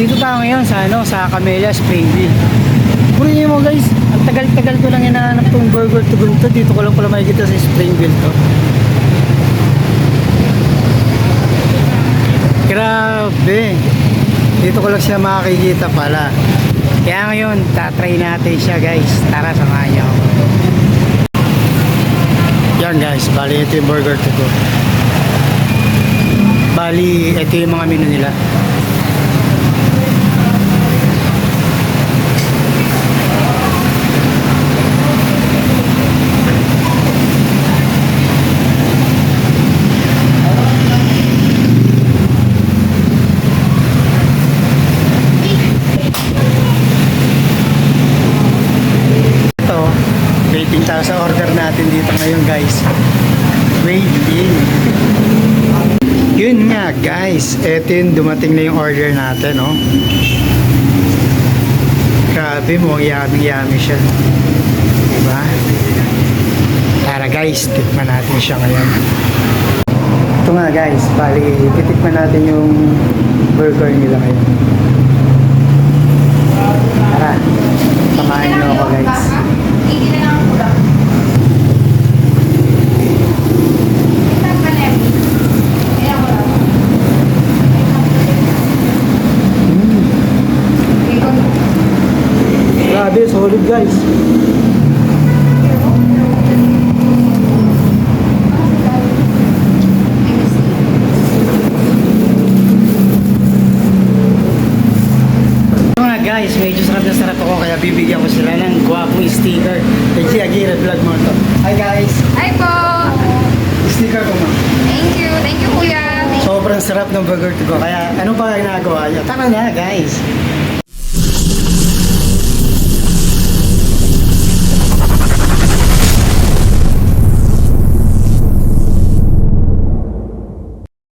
Nandito tayo ngayon sa sa Camellia Springville. Kunin mo guys, ang tagal-tagal ko lang hinahanap tong burger to go to. Dito ko lang pala makikita sa Springville to. Grabe. Dito ko lang siya makikita pala. Kaya ngayon, tatry natin siya guys. Tara, samahan niyo ako. Yan guys, bali ito yung burger to go. Bali, ito yung mga menu nila. Waiting tayo sa order natin dito ngayon guys. Waiting. Yun nga guys, eto yung dumating na yung order natin, no? Grabe mo, yummy siya. Diba? Tara guys, tikman natin siya ngayon. Ito nga guys, bali titikman natin yung burger nila ngayon. Tara, samahan nyo ako guys. Grabe, solid guys. Guys, medyo sarap na sarap ako kaya bibigyan ko sila ng gwapong sticker. Kay Aguirre Vlog mo to. Hi guys! Hi po! Sticker ko mo. Thank you kuya. Sobrang sarap ng burger to go. Kaya ano pa ginagawa niyo? Tara na guys!